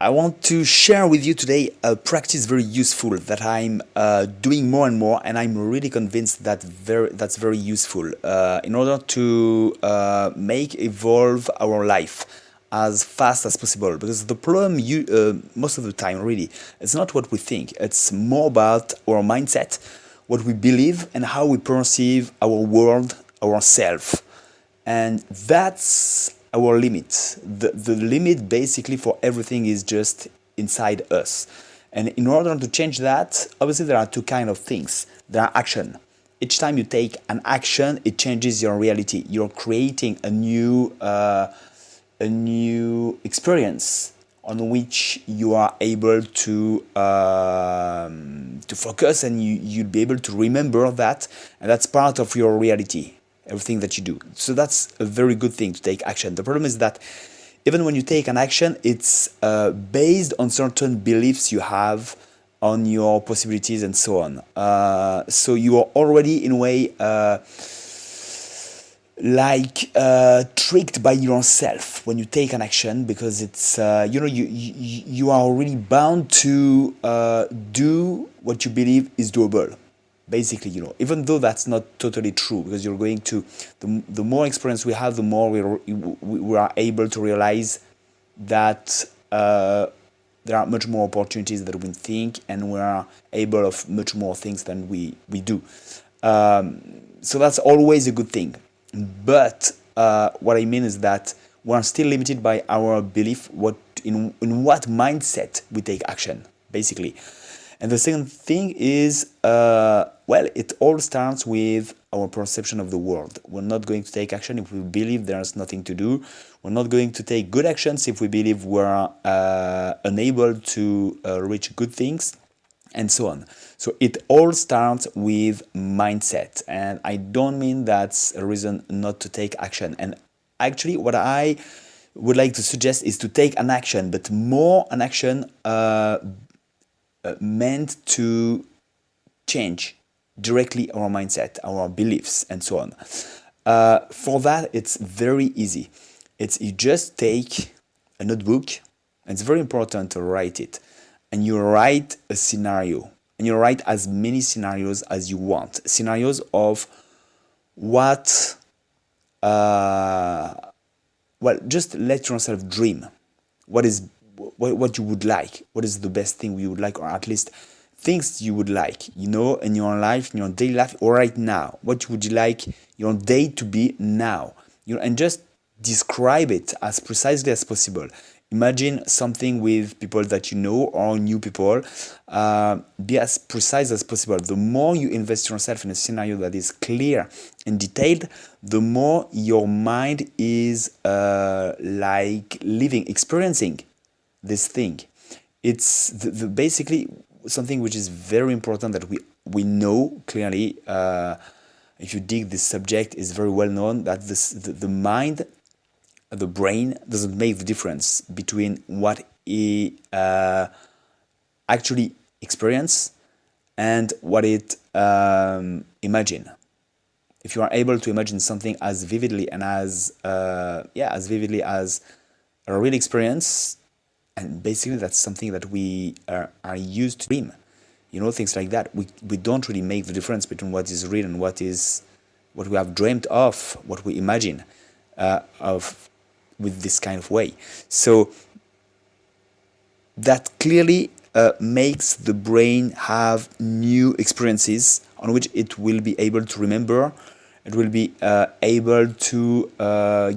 I want to share with you today a practice very useful that I'm doing more and more, and I'm really convinced that that's very useful in order to make evolve our life as fast as possible. Because the problem, most of the time, really, it's not what we think. It's more about our mindset, what we believe, and how we perceive our world, ourselves. And that's our limit. The limit basically for everything is just inside us. And in order to change that, obviously there are two kind of things. There are action. Each time you take an action, it changes your reality. You're creating a new experience on which you are able to focus, and you'll be able to remember that, and that's part of your reality, everything that you do. So that's a very good thing, to take action. The problem is that even when you take an action, it's based on certain beliefs you have on your possibilities and so on. So you are already in a way tricked by yourself when you take an action, because it's you are already bound to do what you believe is doable. Basically, even though that's not totally true, because you're going to, the more experience we have, the more we are able to realize that there are much more opportunities than we think, and we are able of much more things than we do. So that's always a good thing. But what I mean is that we are still limited by our belief in what mindset we take action, basically. And the second thing is, it all starts with our perception of the world. We're not going to take action if we believe there's nothing to do. We're not going to take good actions if we believe we're unable to reach good things, and so on. So it all starts with mindset. And I don't mean that's a reason not to take action. And actually, what I would like to suggest is to take an action, but more an action meant to change directly our mindset, our beliefs, and so on. For that, it's very easy. You just take a notebook, and it's very important to write it, and you write a scenario, and you write as many scenarios as you want. Scenarios of what, just let yourself dream. What you would like, what is the best thing you would like, or at least things you would like, in your life, in your daily life, or right now. What would you like your day to be now? And just describe it as precisely as possible. Imagine something with people that you know, or new people. Be as precise as possible. The more you invest yourself in a scenario that is clear and detailed, the more your mind is experiencing this thing. It's basically something which is very important, that we know clearly. If you dig this subject, is very well known that the mind, the brain, doesn't make the difference between what it actually experience and what it imagine. If you are able to imagine something as vividly and as vividly as a real experience, and basically that's something that we are used to dream, things like that. We don't really make the difference between what is real and what we have dreamt of, what we imagine of with this kind of way. So that clearly makes the brain have new experiences on which it will be able to remember. It will be able to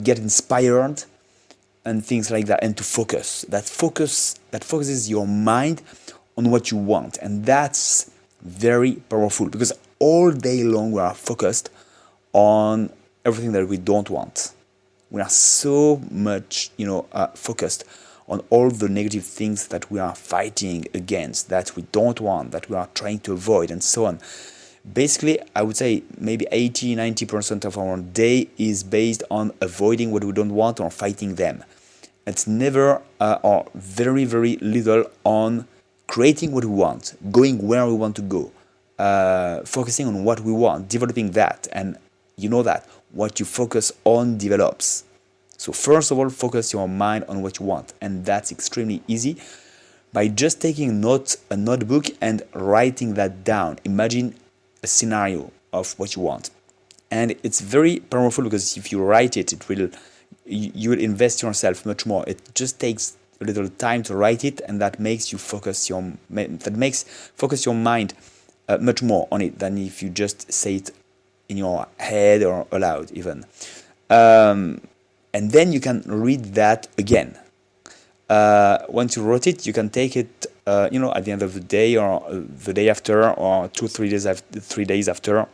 get inspired, and things like that, and to focus. That focuses your mind on what you want, and that's very powerful, because all day long we are focused on everything that we don't want. We are so much, focused on all the negative things that we are fighting against, that we don't want, that we are trying to avoid, and so on. Basically, I would say maybe 80-90% of our day is based on avoiding what we don't want or fighting them. It's never or very, very little on creating what we want, going where we want to go, focusing on what we want, developing that. And you know that what you focus on develops. So first of all, focus your mind on what you want, and that's extremely easy by just taking a notebook and writing that down. Imagine a scenario of what you want, and it's very powerful because if you write it, you will invest yourself much more. It just takes a little time to write it, and that makes focus your mind much more on it than if you just say it in your head or aloud even. And then you can read that again. Once you wrote it, you can take it, at the end of the day or the day after or 3 days after,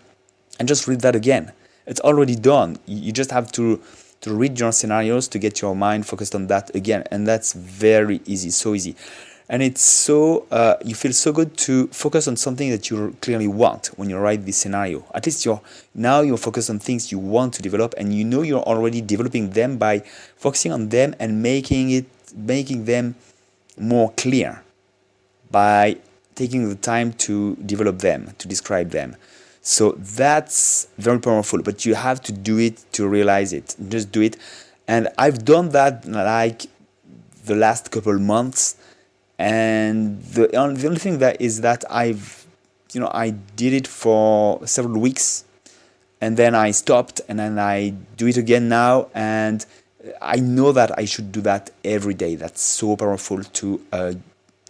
and just read that again. It's already done. You just have to read your scenarios to get your mind focused on that again, and that's very easy, so easy. And it's so you feel so good to focus on something that you clearly want when you write this scenario. At least you're focused on things you want to develop, and you're already developing them by focusing on them and making them more clear by taking the time to develop them, to describe them. So that's very powerful, but you have to do it to realize it. Just do it. And I've done that like the last couple months. And the only thing that is that I did it for several weeks, and then I stopped, and then I do it again now, and I know that I should do that every day. That's so powerful to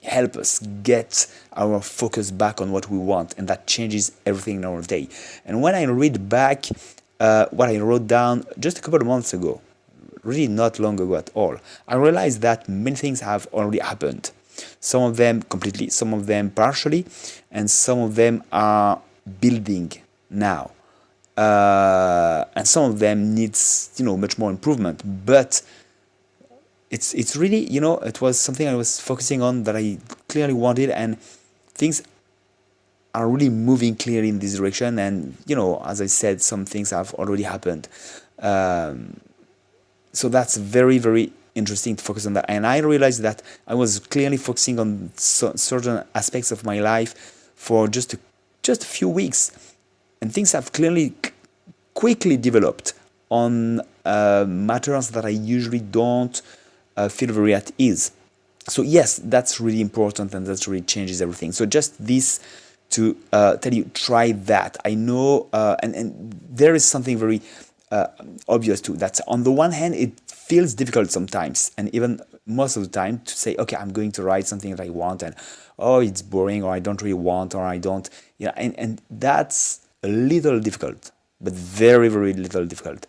help us get our focus back on what we want, and that changes everything in our day. And when I read back what I wrote down just a couple of months ago, really not long ago at all, I realized that many things have already happened. Some of them completely, some of them partially, and some of them are building now. And some of them needs, much more improvement. But it's really, it was something I was focusing on that I clearly wanted, and things are really moving clearly in this direction. And, as I said, some things have already happened. So that's very, very interesting to focus on that. And I realized that I was clearly focusing on certain aspects of my life for just a few weeks, and things have quickly developed on matters that I usually don't feel very at ease. So yes, that's really important, and that really changes everything. So just this to tell you, try that. I know, and there is something very obvious too. That on the one hand, it feels difficult sometimes, and even most of the time, to say, okay, I'm going to write something that I want, and oh, it's boring, or I don't really want, or I don't, and that's a little difficult, but very, very little difficult.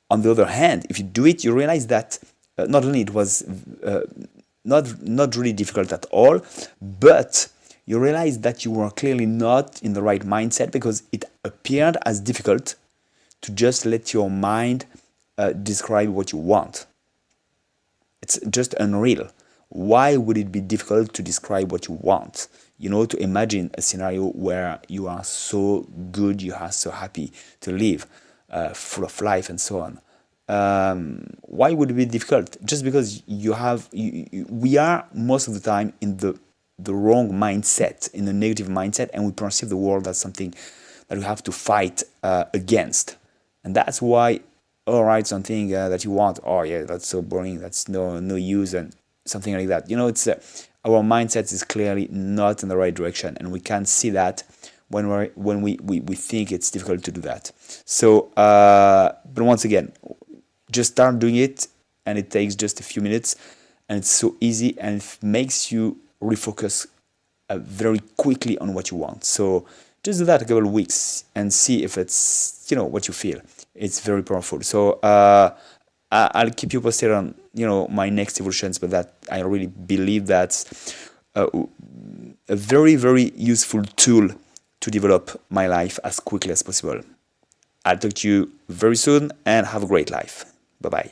On the other hand, if you do it, you realize that not only it was not really difficult at all, but you realize that you were clearly not in the right mindset, because it appeared as difficult to just let your mind describe what you want. It's just unreal. Why would it be difficult to describe what you want? To imagine a scenario where you are so good, you are so happy to live, full of life and so on. Why would it be difficult? Just because we are most of the time in the wrong mindset, in a negative mindset, and we perceive the world as something that we have to fight against. And that's why, write something that you want. Oh yeah, that's so boring. That's no use, and something like that. It's our mindset is clearly not in the right direction, and we can see that when we think it's difficult to do that. So, but once again, just start doing it, and it takes just a few minutes, and it's so easy, and it makes you refocus very quickly on what you want. So just do that a couple of weeks and see if it's what you feel. It's very powerful. So I'll keep you posted on my next evolutions, but that I really believe that's a very, very useful tool to develop my life as quickly as possible. I'll talk to you very soon, and have a great life. Bye bye.